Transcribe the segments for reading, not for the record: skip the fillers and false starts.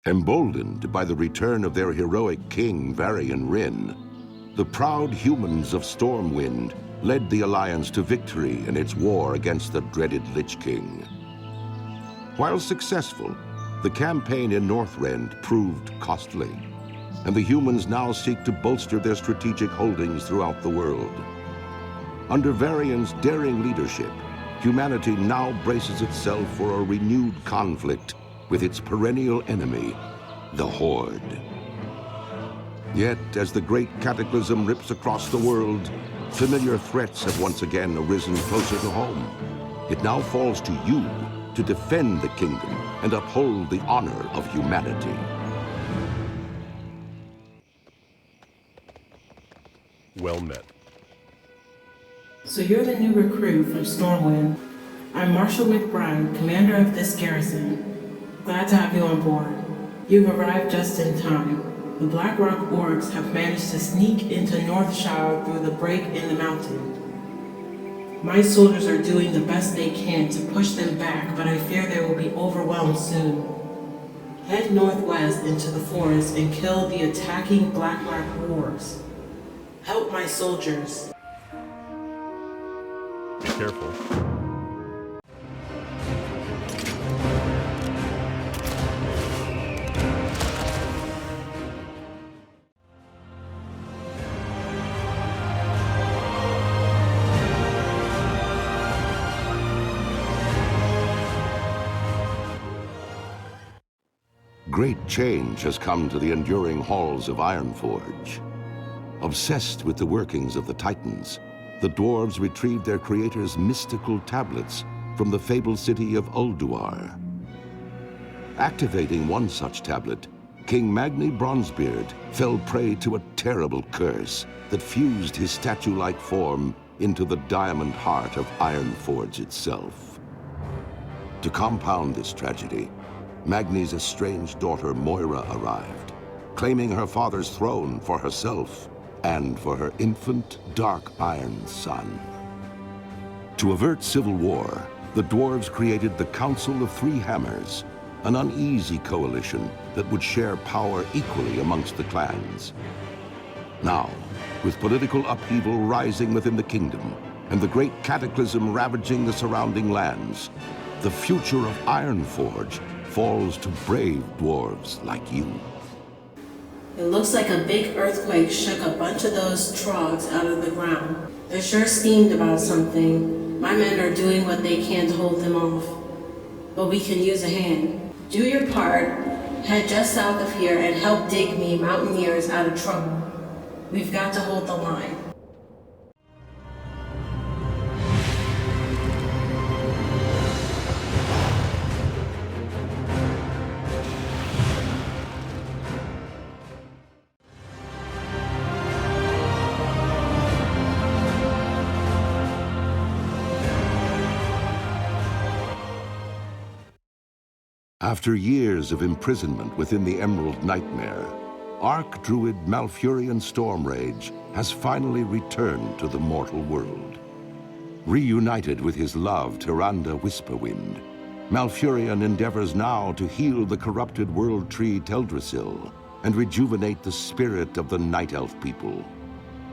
Emboldened by the return of their heroic king, Varian Wrynn, the proud humans of Stormwind led the Alliance to victory in its war against the dreaded Lich King. While successful, the campaign in Northrend proved costly, and the humans now seek to bolster their strategic holdings throughout the world. Under Varian's daring leadership, humanity now braces itself for a renewed conflict with its perennial enemy, the Horde. Yet, as the great cataclysm rips across the world, familiar threats have once again arisen closer to home. It now falls to you to defend the kingdom and uphold the honor of humanity. Well met. So you're the new recruit from Stormwind. I'm Marshal McBride, commander of this garrison. Glad to have you on board. You've arrived just in time. The Blackrock orcs have managed to sneak into Northshire through the break in the mountain. My soldiers are doing the best they can to push them back, but I fear they will be overwhelmed soon. Head northwest into the forest and kill the attacking Blackrock orcs. Help my soldiers. Be careful. Great change has come to the enduring halls of Ironforge. Obsessed with the workings of the Titans, the dwarves retrieved their creator's mystical tablets from the fabled city of Ulduar. Activating one such tablet, King Magni Bronzebeard fell prey to a terrible curse that fused his statue-like form into the diamond heart of Ironforge itself. To compound this tragedy, Magni's estranged daughter Moira arrived, claiming her father's throne for herself and for her infant, dark iron son. To avert civil war, the dwarves created the Council of Three Hammers, an uneasy coalition that would share power equally amongst the clans. Now, with political upheaval rising within the kingdom and the great cataclysm ravaging the surrounding lands, the future of Ironforge falls to brave dwarves like you. It looks like a big earthquake shook a bunch of those trogs out of the ground. They're sure steamed about something. My men are doing what they can to hold them off. But we can use a hand. Do your part, head just south of here and help dig me mountaineers out of trouble. We've got to hold the line. After years of imprisonment within the Emerald Nightmare, Archdruid Malfurion Stormrage has finally returned to the mortal world. Reunited with his love, Tyrande Whisperwind, Malfurion endeavors now to heal the corrupted world tree Teldrassil and rejuvenate the spirit of the Night Elf people.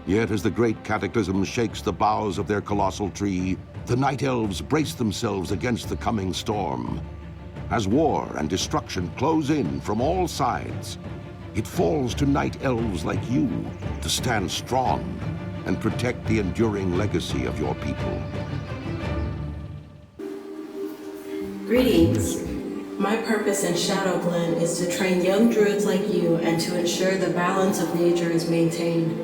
Yet as the great cataclysm shakes the boughs of their colossal tree, the Night Elves brace themselves against the coming storm. As war and destruction close in from all sides, it falls to Night Elves like you to stand strong and protect the enduring legacy of your people. Greetings. My purpose in Shadowglen is to train young druids like you and to ensure the balance of nature is maintained.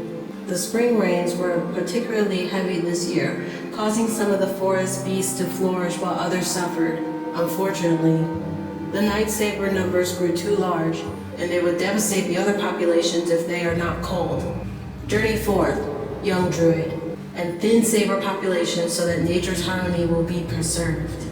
The spring rains were particularly heavy this year, causing some of the forest beasts to flourish while others suffered. Unfortunately, the Night Saber numbers grew too large, and they would devastate the other populations if they are not culled. Journey forth, young druid, and thin saber populations so that nature's harmony will be preserved.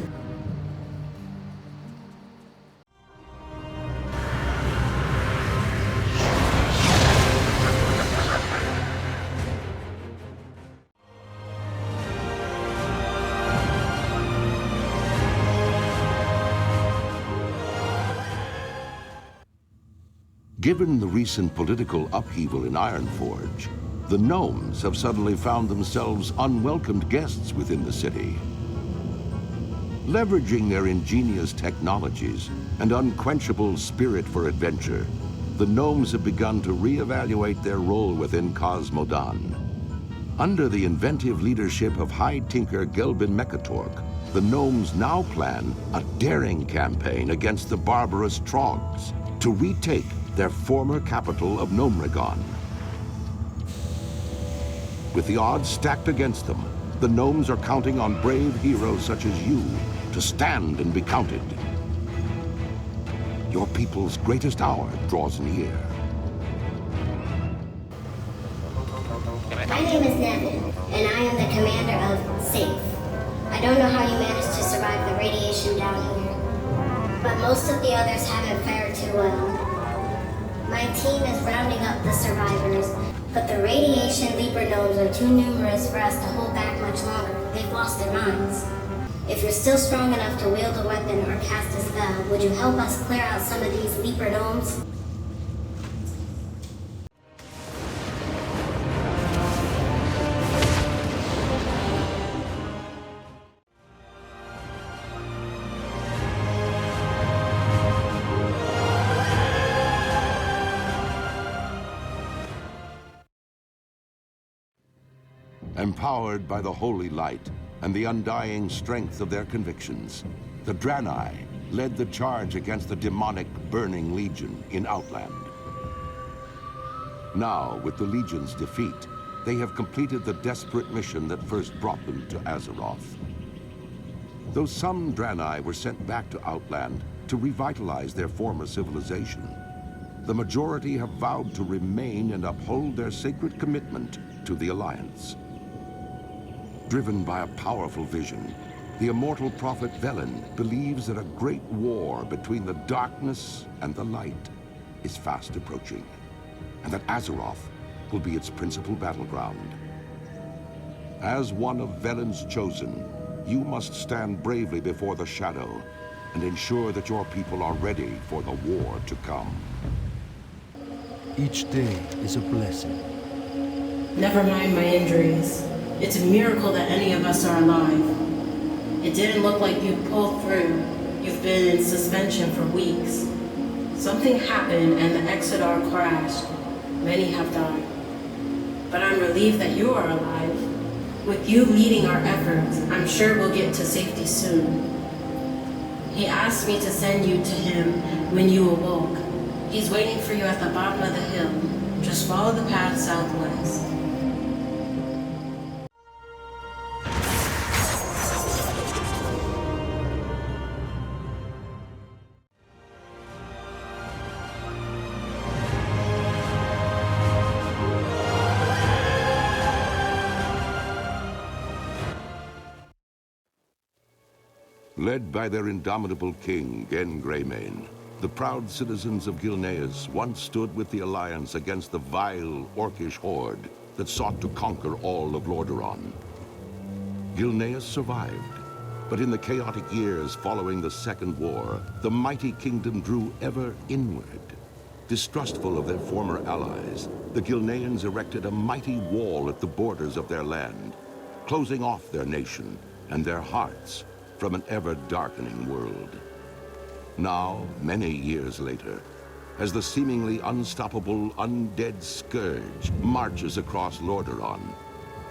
Given the recent political upheaval in Ironforge, the gnomes have suddenly found themselves unwelcomed guests within the city. Leveraging their ingenious technologies and unquenchable spirit for adventure, the gnomes have begun to reevaluate their role within Cosmodan. Under the inventive leadership of High Tinker Gelbin Mekatork, the gnomes now plan a daring campaign against the barbarous Trogs to retake their former capital of Gnomregon. With the odds stacked against them, the gnomes are counting on brave heroes such as you to stand and be counted. Your people's greatest hour draws near. My name is Nevin, and I am the commander of SAFE. I don't know how you managed to survive the radiation down here, but most of the others haven't fared too well. My team is rounding up the survivors, but the radiation leaper gnomes are too numerous for us to hold back much longer. They've lost their minds. If you're still strong enough to wield a weapon or cast a spell, would you help us clear out some of these leaper gnomes? Empowered by the holy light and the undying strength of their convictions, the Draenei led the charge against the demonic Burning Legion in Outland. Now, with the Legion's defeat, they have completed the desperate mission that first brought them to Azeroth. Though some Draenei were sent back to Outland to revitalize their former civilization, the majority have vowed to remain and uphold their sacred commitment to the Alliance. Driven by a powerful vision, the immortal prophet Velen believes that a great war between the darkness and the light is fast approaching, and that Azeroth will be its principal battleground. As one of Velen's chosen, you must stand bravely before the Shadow and ensure that your people are ready for the war to come. Each day is a blessing. Never mind my injuries. It's a miracle that any of us are alive. It didn't look like you pulled through. You've been in suspension for weeks. Something happened and the Exodar crashed. Many have died. But I'm relieved that you are alive. With you leading our efforts, I'm sure we'll get to safety soon. He asked me to send you to him when you awoke. He's waiting for you at the bottom of the hill. Just follow the path southwest. Led by their indomitable king, Genn Greymane, the proud citizens of Gilneas once stood with the Alliance against the vile, orcish horde that sought to conquer all of Lordaeron. Gilneas survived, but in the chaotic years following the Second War, the mighty kingdom drew ever inward. Distrustful of their former allies, the Gilneans erected a mighty wall at the borders of their land, closing off their nation and their hearts from an ever-darkening world. Now, many years later, as the seemingly unstoppable undead scourge marches across Lordaeron,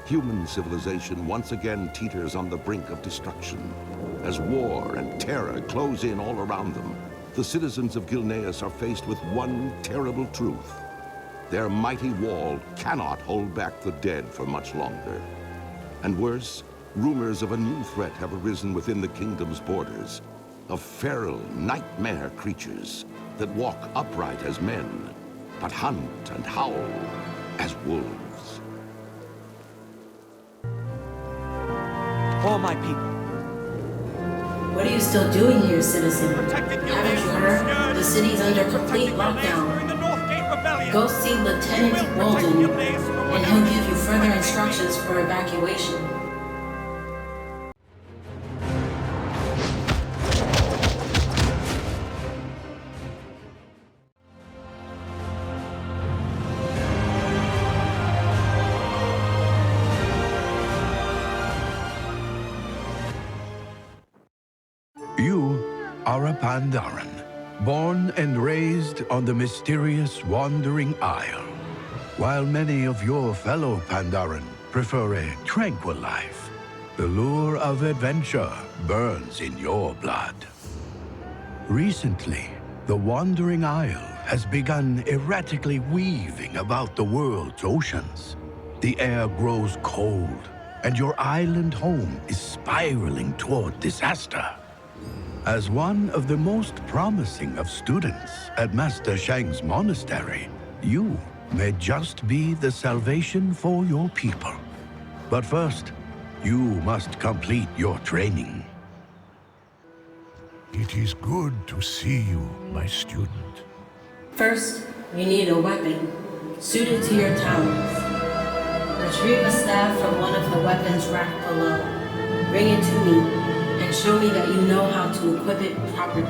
human civilization once again teeters on the brink of destruction. As war and terror close in all around them, the citizens of Gilneas are faced with one terrible truth. Their mighty wall cannot hold back the dead for much longer. And worse, rumors of a new threat have arisen within the kingdom's borders, of feral nightmare creatures that walk upright as men, but hunt and howl as wolves. For my people. What are you still doing here, citizen? Haven't you heard? The city's under complete lockdown. Go see Lieutenant Walden, and he'll give you further instructions for evacuation. Zara Pandaren, born and raised on the mysterious Wandering Isle. While many of your fellow Pandaren prefer a tranquil life, the lure of adventure burns in your blood. Recently, the Wandering Isle has begun erratically weaving about the world's oceans. The air grows cold, and your island home is spiraling toward disaster. As one of the most promising of students at Master Shang's monastery, you may just be the salvation for your people. But first, you must complete your training. It is good to see you, my student. First, you need a weapon suited to your talents. Retrieve a staff from one of the weapons racked below. Bring it to me, and show me that you know how to equip it properly.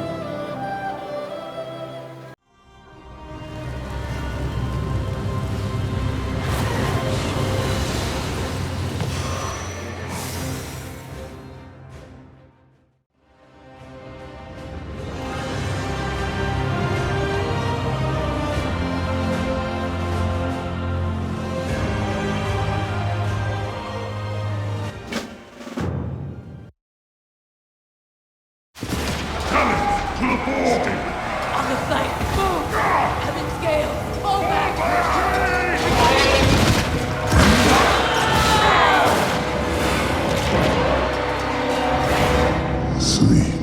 On the site! Move! Heaven scales! Fall back! Sleep.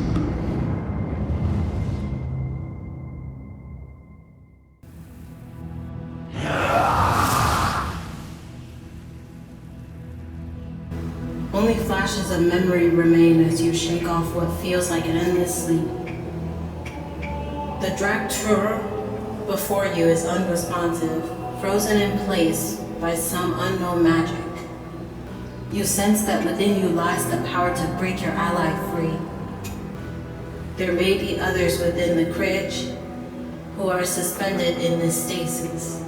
Only flashes of memory remain as you shake off what feels like an endless sleep. The Drak'Tur before you is unresponsive, frozen in place by some unknown magic. You sense that within you lies the power to break your ally free. There may be others within the Cridge who are suspended in this stasis.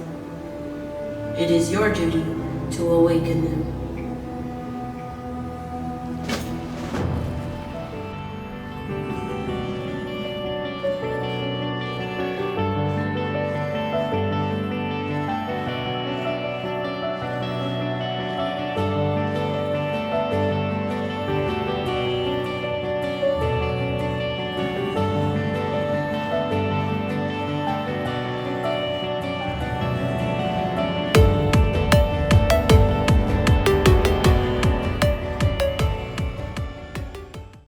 It is your duty to awaken them.